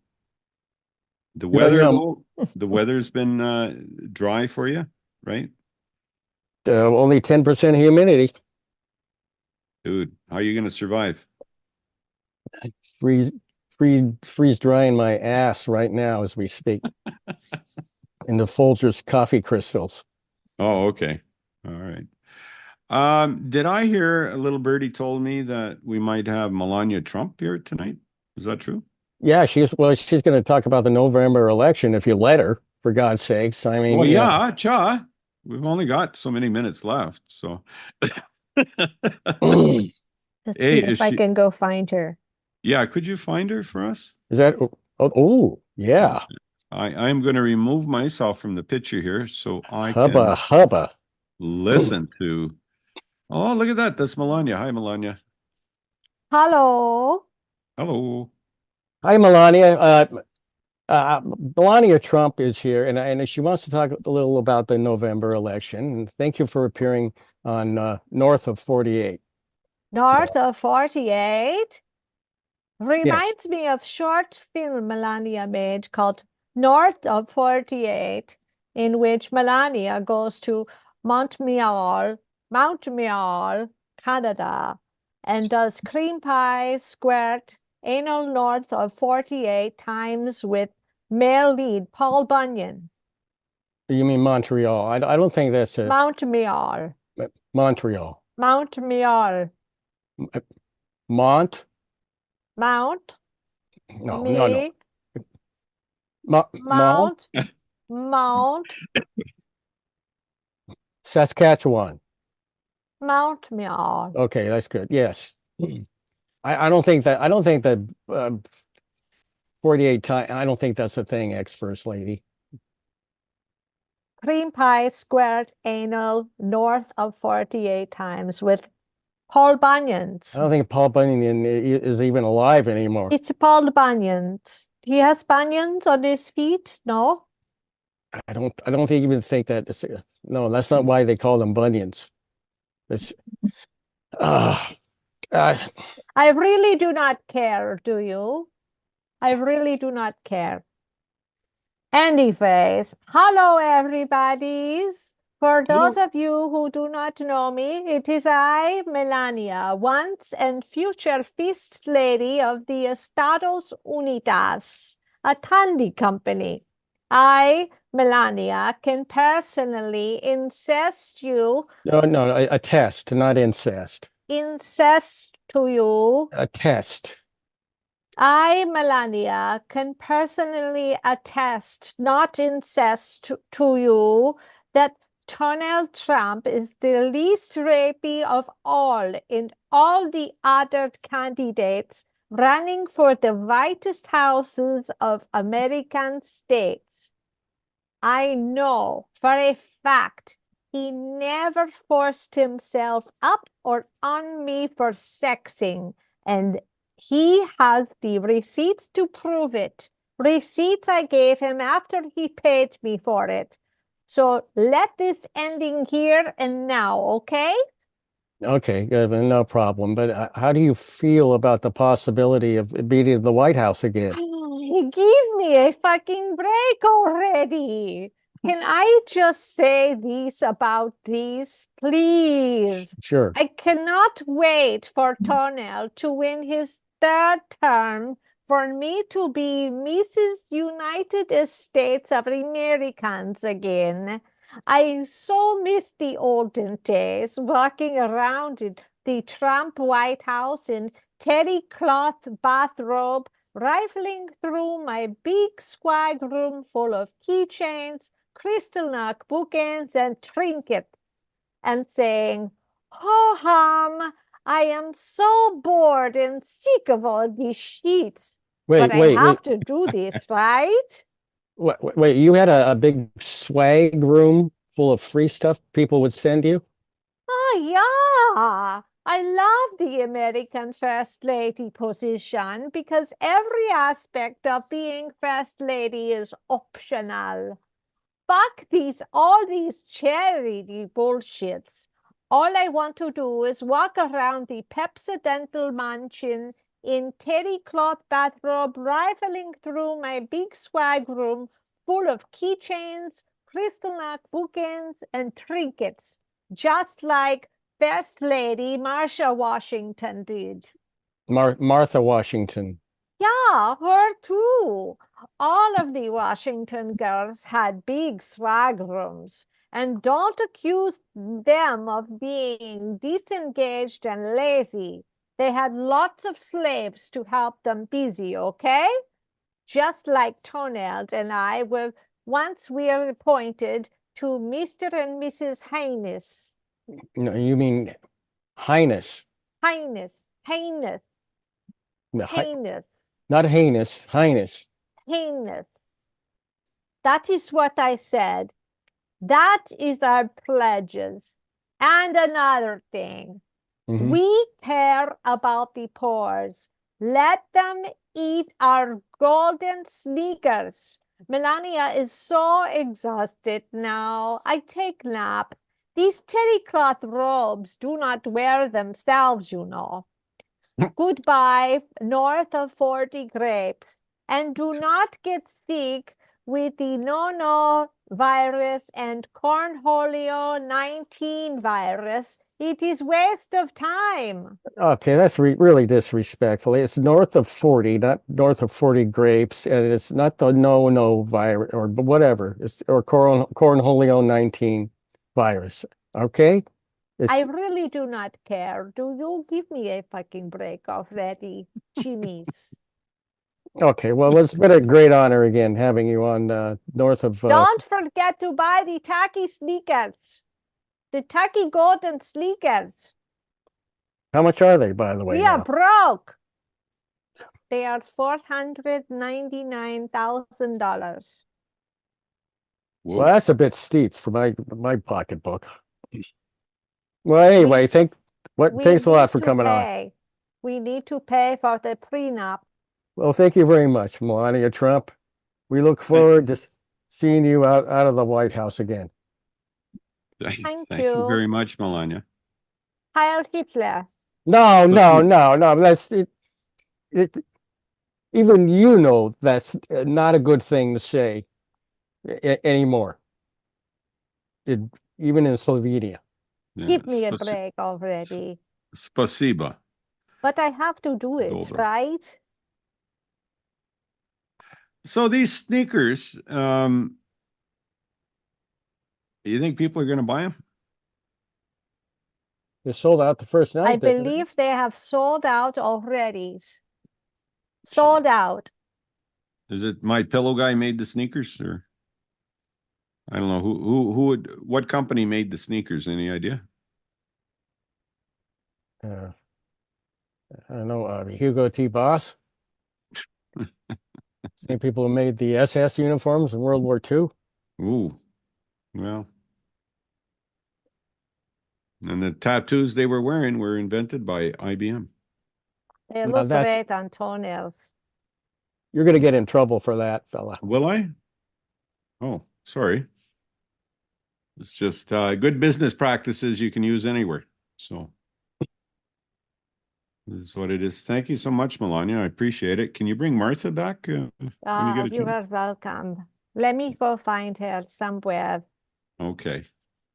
weather, the weather's been dry for you, right? Only 10% humidity. Dude, how are you going to survive? Freeze drying my ass right now as we speak. In the Folgers coffee crystals. Oh, okay. All right. Did I hear a little birdie told me that we might have Melania Trump here tonight? Is that true? Yeah, she's going to talk about the November election if you let her, for God's sakes. I mean, Well, you know, yeah, cha. We've only got so many minutes left, so. Let's Hey, see if I can go find her. Yeah, could you find her for us? is that yeah. I am going to remove myself from the picture here so I Hubba can hubba. listen to. Oh, look at that. That's Melania. Hi, Melania. Hello. Hello. Hi, Melania. Melania Trump is here, and she wants to talk a little about the November election. And thank you for appearing on North of 48. North of 48 Yes. reminds me of short film Melania made called North of 48, in which Melania goes to Montreal, Canada, and does cream pie, squirt, anal north of 48 times with male lead Paul Bunyan. You mean Montreal? I don't think that's a Montreal. Montreal. Montreal. Mont? Mount. No, Me. no, no. Mont? Mount. Saskatchewan. Mount Meow. Okay, that's good. Yes. I don't think that 48 times. I don't think that's a thing, ex-first lady. Cream pie squared anal north of 48 times with Paul Bunyan's. I don't think Paul Bunyan is even alive anymore. It's Paul Bunyan's. He has bunions on his feet? No? I don't even think that it's, no, that's not why they call them bunions. It's I really do not care, do you? I really do not care. Anyways, hello everybody's. For those of you who do not know me, it is I, Melania, once and future Feast Lady of the Estados Unidas, a Tandy company. I, Melania, can personally incest you. no, a test, not incest. Incest to you. A test. I, Melania, can personally attest, not incest to you, that Donald Trump is the least rapey of all in all the other candidates running for the whitest houses of American states. I know for a fact he never forced himself up or on me for sexing, and he has the receipts to prove it. Receipts I gave him after he paid me for it. So let this ending here and now, okay? Okay, good, no problem. But how do you feel about the possibility of beating the White House again? Give me a fucking break already. Can I just say this about these, please? Sure. I cannot wait for Tornell to win his third term for me to be Mrs. United States of Americans again. I so miss the olden days, walking around in the Trump White House in terry cloth bathrobe, rifling through my big swag room full of keychains, crystal knock bookends, and trinkets, and saying, "Ho hum, I am so bored and sick of all these sheets. But I have to do this, right?" Wait, you had a big swag room full of free stuff people would send you? Oh, yeah. I love the American First Lady position because every aspect of being First Lady is optional. Fuck all these charity bullshits. All I want to do is walk around the Pepsidental mansion in terry cloth bathrobe, rifling through my big swag room full of keychains, crystal knock bookends, and trinkets, just like First Lady Marsha Washington did. Martha Washington. Yeah, her too. All of the Washington girls had big swag rooms. And don't accuse them of being disengaged and lazy. They had lots of slaves to help them busy, okay? Just like Toenails and I were once we are appointed to Mr. and Mrs. Highness. No, you mean Highness. Highness. Highness. No, Highness. not heinous, Highness. Heinous. That is what I said. That is our pledges. And another thing, Mhm. we care about the poors. Let them eat our golden sneakers. Melania is so exhausted now. I take nap. These terry cloth robes do not wear themselves, you know. Goodbye, north of 40 grapes. And do not get sick with the no virus and cornholio 19 virus. It is waste of time. Okay, that's really disrespectful. It's north of 40, not north of 40 grapes, and it's not the no virus or whatever. It's or cornholio 19 virus. Okay? I really do not care. Do you give me a fucking break already, Jimmy's? Okay, well, it's been a great honor again having you on north of Don't forget to buy the tacky sneakers. The tacky golden sneakers. How much are they, by the way? We are now? broke. They are $499,000. Whoa. Well, that's a bit steep for my pocketbook. Well, anyway, thanks a lot for coming on. We need to pay for the prenup. Well, thank you very much, Melania Trump. We look forward to seeing you out of the White House again. Thank you. you very much, Melania. Heil Hitler. No. That's it. Even you know that's not a good thing to say anymore. Even in Slovenia. Yeah, Give me a break already. Spasiba. But I have to do it, Dobro. right? So these sneakers, you think people are going to buy them? They sold out the first night. I believe they have sold out already. Sold out. Is it My Pillow guy made the sneakers, or I don't know what company made the sneakers? Any idea? I don't know. Hugo T. Boss. Same people who made the SS uniforms in World War II. Ooh, well. And the tattoos they were wearing were invented by IBM. They look great on toenails. You're going to get in trouble for that, fella. Will I? Oh, sorry. It's just good business practices you can use anywhere. So this is what it is. Thank you so much, Melania. I appreciate it. Can you bring Martha back when you get a You are chance? welcome. Let me go find her somewhere. Okay.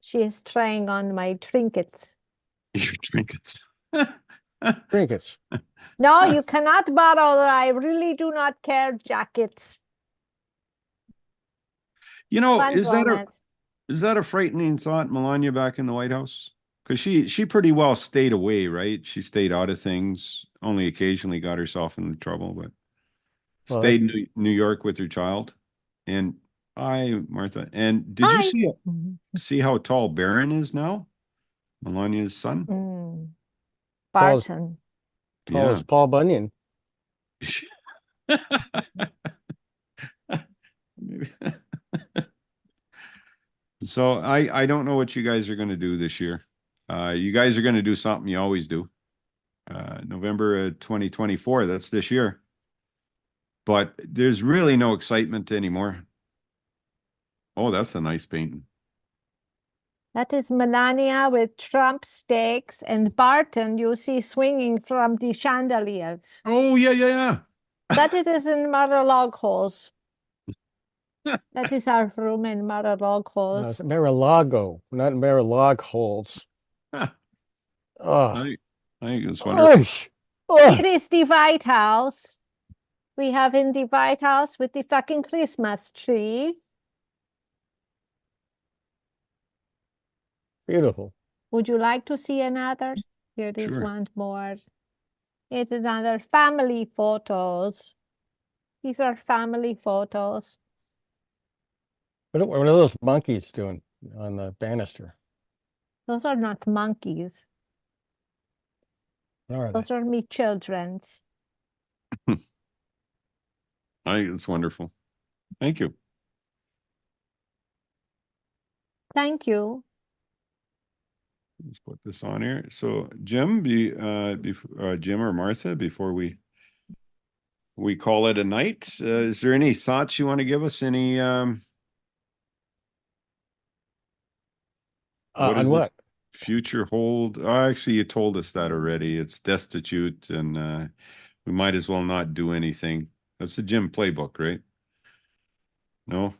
She is trying on my trinkets. Your trinkets. Trinkets. No, you cannot borrow. I really do not care jackets. You know, One is that a frightening thought, Melania, back in the White House? Because she pretty well stayed away, right? She stayed out of things, only occasionally got herself into trouble, but stayed in New York with her child. And Martha, and did you see how tall Barron is now? Melania's son? Barton. Tall as Paul Bunyan. So I don't know what you guys are going to do this year. You guys are going to do something you always do. November 2024, that's this year. But there's really no excitement anymore. Oh, that's a nice painting. That is Melania with Trump stakes and Barton you see swinging from the chandeliers. Oh, yeah. That it is in Mar-a-Lago halls. That is our room in Mar-a-Lago halls. Mar-a-Lago, not Mar-a-Lago holes. Oh, I think it's wonderful. It is the White House. We have in the White House with the fucking Christmas tree. beautiful. Would you like to see another? Here is Sure. one more. It's another family photos. These are family photos. What are those monkeys doing on the banister? Those are not monkeys. What are they? Those are me children's. I think it's wonderful. Thank you. Thank you. Let's put this on here. So Jim, Jim or Martha, before we call it a night, is there any thoughts you want to give us? Any what does On the what? future hold? Oh, actually, you told us that already. It's destitute, and we might as well not do anything. That's the Jim playbook, right? No,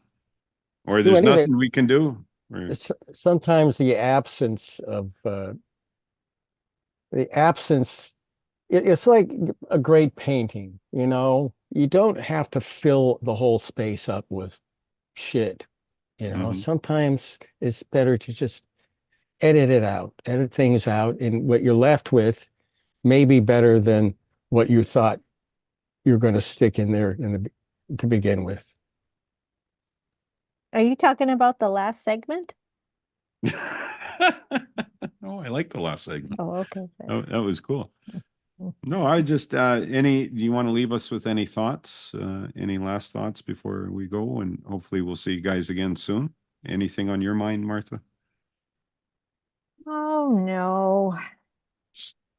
or Do there's anything. nothing we can do. Or... Sometimes the absence of it's like a great painting, you know. You don't have to fill the whole space up with shit, you know. Mhm. Sometimes it's better to just edit things out, and what you're left with may be better than what you thought you're going to stick in there to begin with. Are you talking about the last segment? Oh, I like the last segment. Oh, okay. That was cool. Mm. No, I just do you want to leave us with any thoughts, any last thoughts before we go? And hopefully we'll see you guys again soon. Anything on your mind, Martha? Oh no.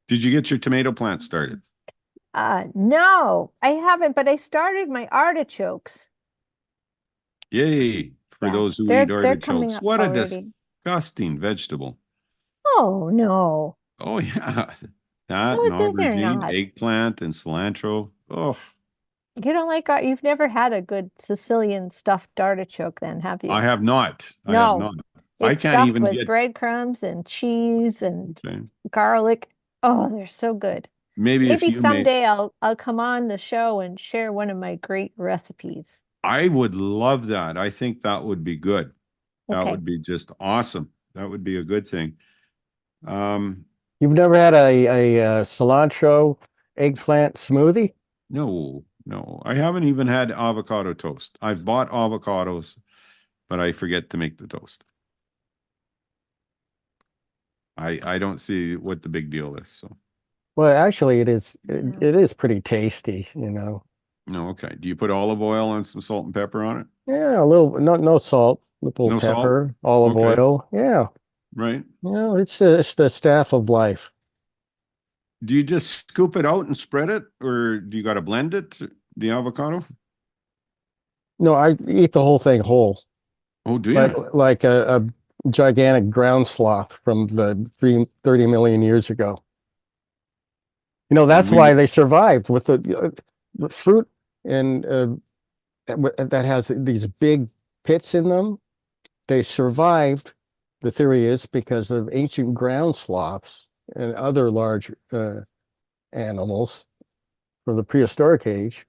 Did you get your tomato plant started? No, I haven't, but I started my artichokes. Yay, for Yeah, those who they're eat coming artichokes. up What a already. disgusting vegetable. Oh no. Oh yeah. That No, and they're aubergine, not. eggplant, and cilantro. Oh, You don't like you've never had a good Sicilian stuffed artichoke then, have you? I have not. I have No. not. I It's can't stuffed even with get. breadcrumbs and cheese and Okay. garlic. Oh, they're so good. Maybe if Maybe you made. someday I'll come on the show and share one of my great recipes. I would love that. I think that would be good. That Okay. would be just awesome. That would be a good thing. You've never had a cilantro eggplant smoothie? No, I haven't even had avocado toast. I've bought avocados, but I forget to make the toast. I don't see what the big deal is. So Well, actually, it is. Yeah. It is pretty tasty, you know. no, okay. Do you put olive oil and some salt and pepper on it? Yeah, a little, no salt, a little No salt? pepper, olive Okay. oil. Yeah, Right. you know, it's the staff of life. Do you just scoop it out and spread it, or do you got to blend it, the avocado? No, I eat the whole thing whole, Oh, do like you? like a gigantic ground sloth from the 30 million years ago. You know, that's why they survived with the fruit and that has these big pits in them. They survived, the theory is, because of ancient ground sloths and other large animals from the prehistoric age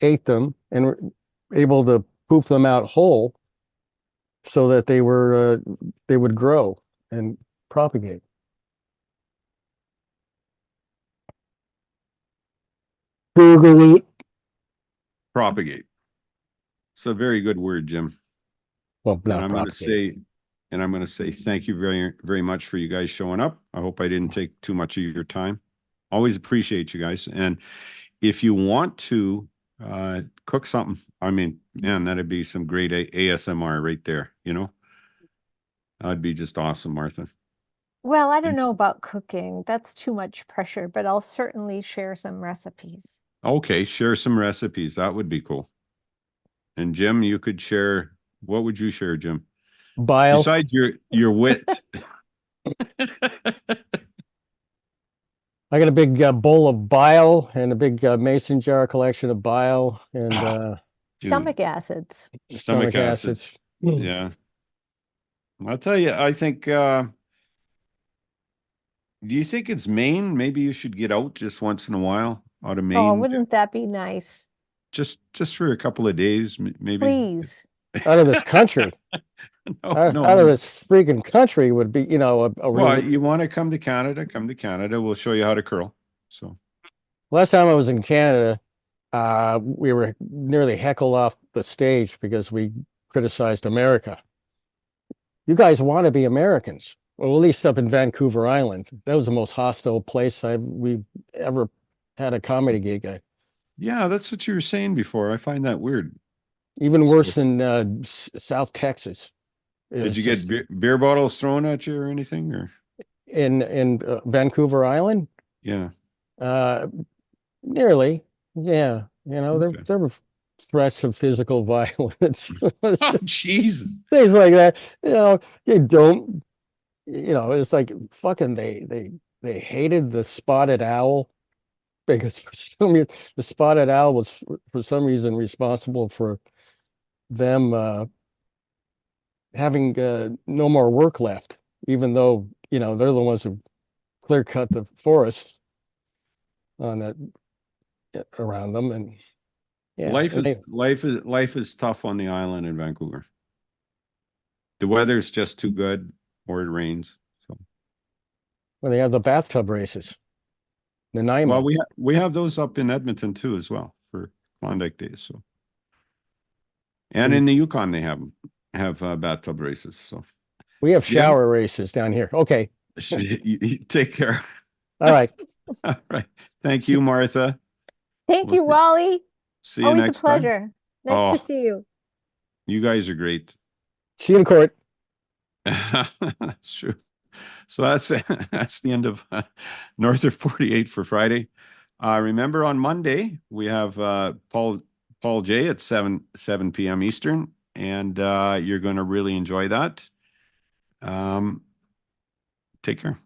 ate them and were able to poop them out whole so that they would grow and propagate. Google it. Propagate. It's a very good word, Jim. Well, And not I'm going to propagate. say, thank you very, very much for you guys showing up. I hope I didn't take too much of your time. Always appreciate you guys. And if you want to cook something, I mean, man, that'd be some great ASMR right there. You know, that'd be just awesome, Martha. Well, I don't know about cooking. That's too much pressure, but I'll certainly share some recipes. Okay, share some recipes. That would be cool. And Jim, you could share. What would you share, Jim? Bile. Besides your wit. I got a big bowl of bile and a big mason jar collection of bile and Stomach acids. Stomach acids. Yeah. I'll tell you, I think Do you think it's Maine? Maybe you should get out just once in a while out of Maine. Oh, wouldn't that be nice? Just for a couple of days, maybe. Please. Out of this country. No, Out of this freaking country would be, you know, a Well, really. you want to come to Canada? Come to Canada. We'll show you how to curl. So Last time I was in Canada, we were nearly heckled off the stage because we criticized America. You guys want to be Americans, well, at least up in Vancouver Island. That was the most hostile place we've ever had a comedy gig at. yeah, that's what you were saying before. I find that weird. Even worse than South Texas. Did you get beer bottles thrown at you or anything? Or in Vancouver Island? yeah, nearly. Yeah, you know, Okay. there were threats of physical violence. Oh, Jesus. Things like that. You know, you don't. You know, it's like fucking. They hated the spotted owl because for some reason the spotted owl was for some reason responsible for them having no more work left, even though, you know, they're the ones who clear cut the forests on that around them. And yeah, life is tough on the island in Vancouver. The weather's just too good, or it rains. So well, they have the bathtub races. Nanaimo. well, we have those up in Edmonton too as well for Klondike Days. So and in the Yukon they have bathtub races. So we have shower races down here. Okay. you take care. All right. All right. Thank you, Martha. Thank We'll you, Wally. See you Always next a pleasure. Nice to Oh. see you. You guys are great. See you in court. That's true. So that's the end of North of 48 for Friday. Remember on Monday we have Paul J at 7 p.m. Eastern, and you're going to really enjoy that. Take care.